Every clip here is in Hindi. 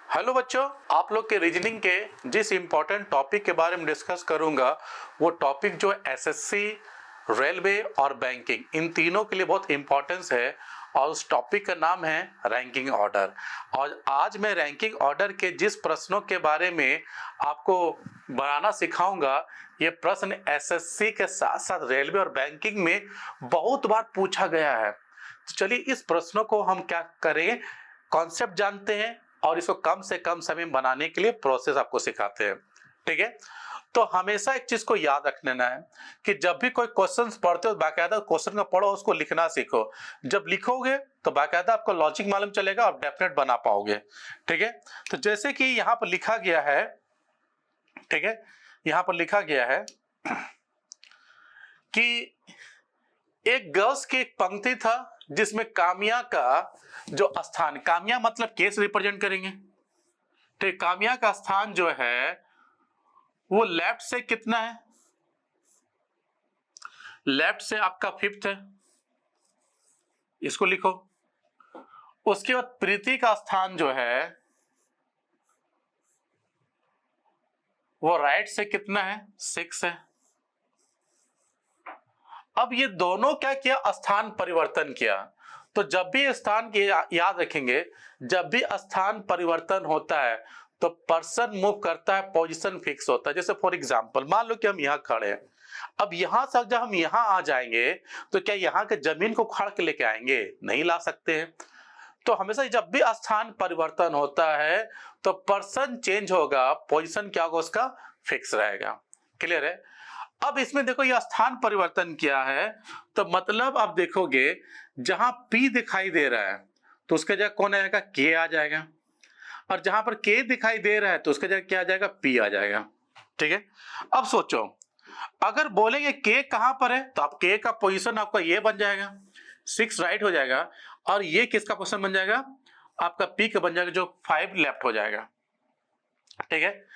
हेलो बच्चों, आप लोग के रीजनिंग के जिस इम्पोर्टेंट टॉपिक के बारे में डिस्कस करूंगा वो टॉपिक जो एसएससी, रेलवे और बैंकिंग, इन तीनों के लिए बहुत इम्पोर्टेंस है और उस टॉपिक का नाम है रैंकिंग ऑर्डर। और आज मैं रैंकिंग ऑर्डर के जिस प्रश्नों के बारे में आपको बनाना सिखाऊंगा, ये प्रश्न एसएससी के साथ साथ रेलवे और बैंकिंग में बहुत बार पूछा गया है। तो चलिए इस प्रश्नों को हम क्या करें, कॉन्सेप्ट जानते हैं और इसको कम से कम समय में बनाने के लिए प्रोसेस आपको सिखाते हैं। ठीक है, तो हमेशा एक चीज को याद रख लेना है कि जब भी कोई क्वेश्चंस पढ़ते हो बाकायदा क्वेश्चन का पढ़ो, उसको लिखना सीखो। जब लिखोगे तो बाकायदा आपको लॉजिक मालूम चलेगा और डेफिनेट बना पाओगे। ठीक है, तो जैसे कि यहाँ पर लिखा गया है, ठीक है, यहाँ पर लिखा गया है कि एक गर्ल्स की एक पंक्ति था जिसमें कामिया का जो स्थान, कामिया मतलब केस रिप्रेजेंट करेंगे, ठीक, कामिया का स्थान जो है वो लेफ्ट से कितना है, लेफ्ट से आपका 5th है, इसको लिखो। उसके बाद प्रीति का स्थान जो है वो राइट से कितना है, 6 है। अब ये दोनों क्या किया, स्थान परिवर्तन किया। तो जब भी स्थान की याद रखेंगे, जब भी स्थान परिवर्तन होता है तो पर्सन मूव करता है, पोजीशन फिक्स होता है। जैसे फॉर एग्जांपल मान लो कि हम यहाँ खड़े हैं, अब यहां से जब हम यहाँ आ जाएंगे तो क्या यहाँ के जमीन को उखाड़ के लेके आएंगे, नहीं ला सकते हैं। तो हमेशा जब भी स्थान परिवर्तन होता है तो पर्सन चेंज होगा, पोजीशन क्या होगा उसका, फिक्स रहेगा। क्लियर है। अब इसमें देखो ये स्थान परिवर्तन किया है तो मतलब आप देखोगे जहां P दिखाई दे रहा है तो उसके जगह कौन आएगा, K आ जाएगा, और जहां पर K दिखाई दे रहा है तो उसके जगह क्या आ जाएगा, P आ जाएगा। ठीक है, अब सोचो अगर बोलेंगे K कहां पर है तो आप K का पोजीशन आपका ये बन जाएगा, 6 राइट हो जाएगा, और ये किसका पोजीशन बन जाएगा, आपका P का बन जाएगा जो 5 लेफ्ट हो जाएगा। ठीक है,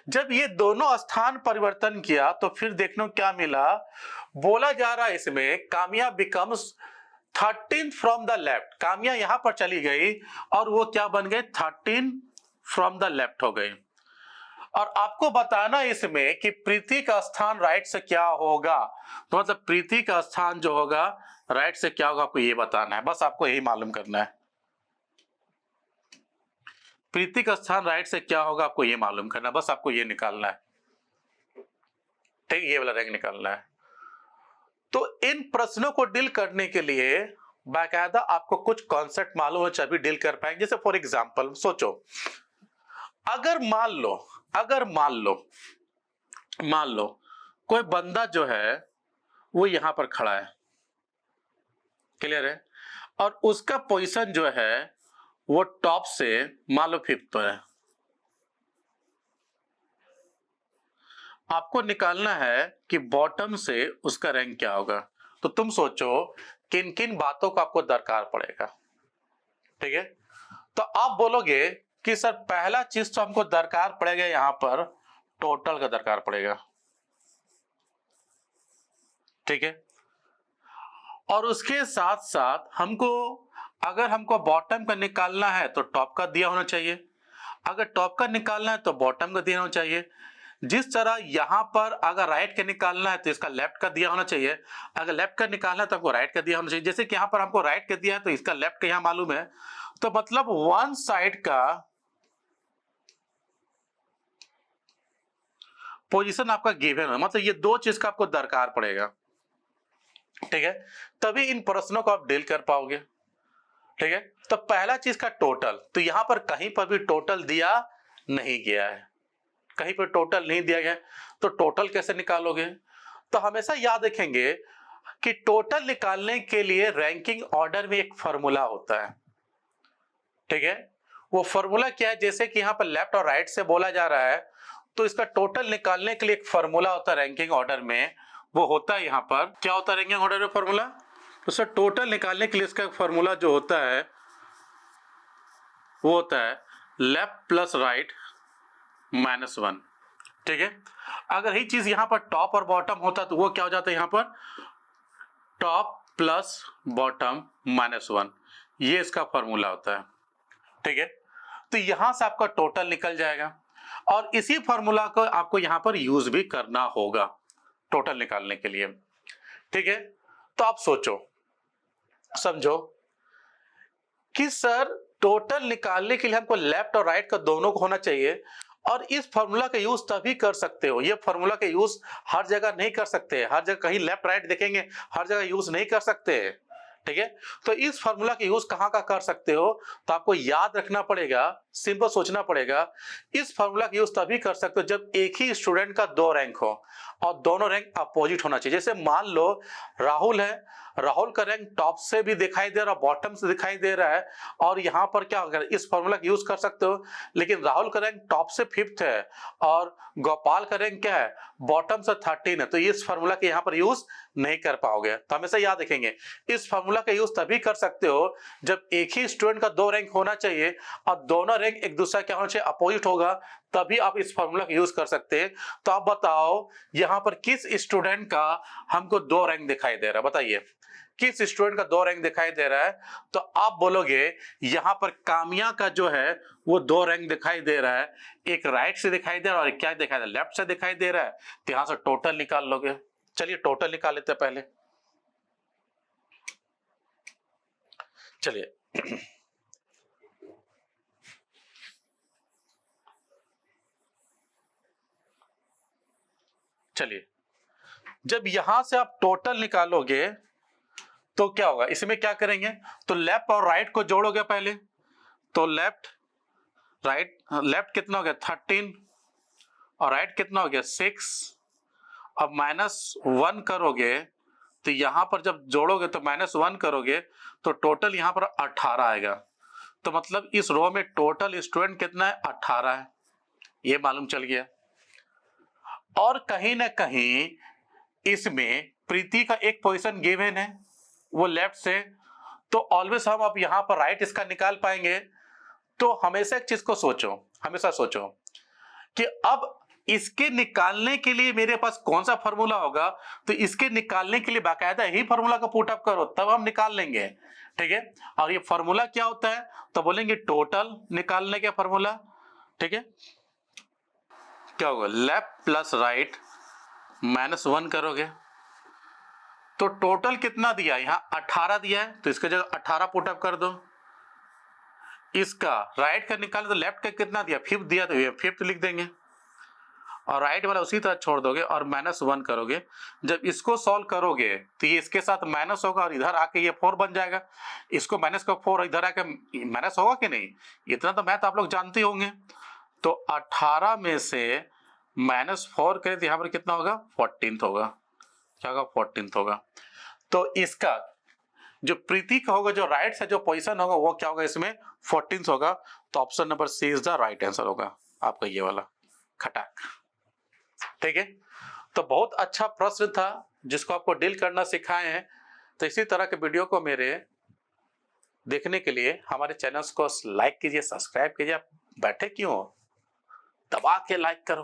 जब ये दोनों स्थान परिवर्तन किया तो फिर देखने को क्या मिला, बोला जा रहा है इसमें Kamiya becomes 13 from the left, Kamiya यहां पर चली गई और वो क्या बन गए, 13 फ्रॉम द लेफ्ट हो गई। और आपको बताना इसमें कि प्रीति का स्थान राइट से क्या होगा, तो मतलब प्रीति का स्थान जो होगा राइट से क्या होगा आपको ये बताना है, बस आपको यही मालूम करना है। प्रीति का स्थान राइट से क्या होगा आपको ये मालूम करना है, बस आपको ये निकालना है। ठीक, ये वाला रैंक निकालना है। तो इन प्रश्नों को डील करने के लिए बाकायदा आपको कुछ कॉन्सेप्ट मालूम हो तभी डील कर पाएंगे। जैसे फॉर एग्जांपल सोचो, अगर मान लो कोई बंदा जो है वो यहां पर खड़ा है, क्लियर है, और उसका पोजीशन जो है वो टॉप से मान लो 5th पर है। आपको निकालना है कि बॉटम से उसका रैंक क्या होगा। तो तुम सोचो किन किन बातों का आपको दरकार पड़ेगा। ठीक है, तो आप बोलोगे कि सर पहला चीज तो हमको दरकार पड़ेगा, यहां पर टोटल का दरकार पड़ेगा। ठीक है, और उसके साथ साथ हमको अगर हमको बॉटम का निकालना है तो टॉप का दिया होना चाहिए, अगर टॉप का निकालना है तो बॉटम का दिया होना चाहिए। जिस तरह यहां पर अगर राइट का निकालना है तो इसका लेफ्ट का दिया होना चाहिए, अगर लेफ्ट का निकालना है तो हमको राइट का दिया होना चाहिए। जैसे कि यहां पर हमको राइट का दिया है तो इसका लेफ्ट का यहां मालूम है, तो मतलब वन साइड का पोजीशन आपका गिवन है, मतलब ये दो चीज का आपको दरकार पड़ेगा। ठीक है, तभी इन प्रश्नों को आप डील कर पाओगे। ठीक है, तो पहला चीज का टोटल, तो यहां पर कहीं पर भी टोटल दिया नहीं गया है, कहीं पर टोटल नहीं दिया गया, तो टोटल कैसे निकालोगे। तो हमेशा याद रखेंगे कि टोटल निकालने के लिए रैंकिंग ऑर्डर में एक फॉर्मूला होता है। ठीक है, वो फॉर्मूला क्या है, जैसे कि यहां पर लेफ्ट और राइट से बोला जा रहा है तो इसका टोटल निकालने के लिए एक फॉर्मूला होता है रैंकिंग ऑर्डर में, वो होता है यहां पर क्या होता है रैंकिंग ऑर्डर में फॉर्मूला, तो सर टोटल निकालने के लिए इसका फॉर्मूला जो होता है वो होता है लेफ्ट प्लस राइट -1। ठीक है, अगर यही चीज यहां पर टॉप और बॉटम होता तो वो क्या हो जाता है, यहां पर टॉप प्लस बॉटम -1, ये इसका फॉर्मूला होता है। ठीक है, तो यहां से आपका टोटल निकल जाएगा और इसी फॉर्मूला को आपको यहां पर यूज भी करना होगा टोटल निकालने के लिए। ठीक है, तो आप सोचो समझो कि सर टोटल निकालने के लिए हमको लेफ्ट और राइट का दोनों को होना चाहिए और इस फॉर्मूला का यूज तभी कर सकते हो, ये फॉर्मूला का यूज हर जगह नहीं कर सकते, हर जगह कहीं लेफ्ट राइट देखेंगे हर जगह यूज नहीं कर सकते। ठीक है, तो इस फॉर्मूला का यूज कहां का कर सकते हो, तो आपको याद रखना पड़ेगा, सिंपल सोचना पड़ेगा। इस फॉर्मूला का यूज तभी कर सकते हो जब एक ही स्टूडेंट का 2 रैंक हो और दोनों रैंक अपोजिट होना चाहिए। जैसे मान लो राहुल है, राहुल का रैंक टॉप से भी दिखाई दे रहा है, बॉटम से दिखाई दे रहा है और यहां पर क्या होगा, इस फॉर्मूला का यूज कर सकते हो। लेकिन राहुल का रैंक टॉप से 5th है और गोपाल का रैंक क्या है, बॉटम से 13 है, तो इस फॉर्मूला के यहां पर यूज नहीं कर पाओगे। तो हमेशा याद रखेंगे इस फॉर्मूला का यूज तभी कर सकते हो जब एक ही स्टूडेंट का 2 रैंक होना चाहिए और दोनों रैंक एक दूसरा क्या होना चाहिए, अपोजिट होगा, तभी आप इस फॉर्मूला का यूज कर सकते हैं। तो आप बताओ यहां पर किस स्टूडेंट का हमको 2 रैंक दिखाई दे रहा है, बताइए किस स्टूडेंट का 2 रैंक दिखाई दे रहा है। तो आप बोलोगे यहां पर कामिया का जो है वो 2 रैंक दिखाई दे रहा है, एक राइट से दिखाई दे रहा है और क्या दिखाई दे रहा है, लेफ्ट से दिखाई दे रहा है। तो यहां से टोटल निकाल लोगे। चलिए टोटल निकाल लेते हैं पहले। चलिए चलिए जब यहां से आप टोटल निकालोगे तो क्या होगा, इसमें क्या करेंगे, तो लेफ्ट और राइट को जोड़ोगे पहले। तो लेफ्ट राइट, लेफ्ट कितना हो गया 13 और राइट कितना हो गया 6। अब -1 करोगे तो यहां पर जब जोड़ोगे तो -1 करोगे तो टोटल यहां पर 18 आएगा। तो मतलब इस रो में टोटल स्टूडेंट कितना है, 18 है, ये मालूम चल गया। और कहीं ना कहीं इसमें प्रीति का एक पोजीशन गिवन है वो लेफ्ट से, तो ऑलवेज हम अब यहां पर राइट इसका निकाल पाएंगे। तो हमेशा एक चीज को सोचो, हमेशा सोचो कि अब इसके निकालने के लिए मेरे पास कौन सा फॉर्मूला होगा, तो इसके निकालने के लिए बाकायदा यही फॉर्मूला का पुट अप करो तब हम निकाल लेंगे। ठीक है, और ये फॉर्मूला क्या होता है, तो बोलेंगे टोटल निकालने का फॉर्मूला। ठीक है, क्या होगा, लेफ्ट प्लस राइट -1 करोगे तो टोटल कितना दिया, यहां 18 दिया है तो इसके जगह 18 पुट अप कर दो। इसका राइट का निकाले तो लेफ्ट का कितना दिया, 5 दिया, तो ये 5 लिख देंगे और राइट वाला उसी तरह छोड़ दोगे और -1 करोगे। जब इसको सॉल्व करोगे तो ये इसके साथ माइनस होगा और इधर आके ये 4 बन जाएगा, इसको माइनस का 4 इधर आके माइनस होगा कि नहीं, इतना तो मैथ आप लोग जानते होंगे। तो 18 में से -4 करें तो यहां पर कितना होगा, 14th होगा, क्या होगा 14th होगा। तो इसका जो प्रीति का होगा, जो राइट से जो पोजीशन होगा वो क्या होगा, इसमें 14th होगा। तो option number C is the right answer होगा आपका ये वाला, खटाक। ठीक है, तो बहुत अच्छा प्रश्न था जिसको आपको डील करना सिखाए हैं। तो इसी तरह के वीडियो को मेरे देखने के लिए हमारे चैनल्स को लाइक कीजिए, सब्सक्राइब कीजिए। आप बैठे क्यों हो, दबा के लाइक करो।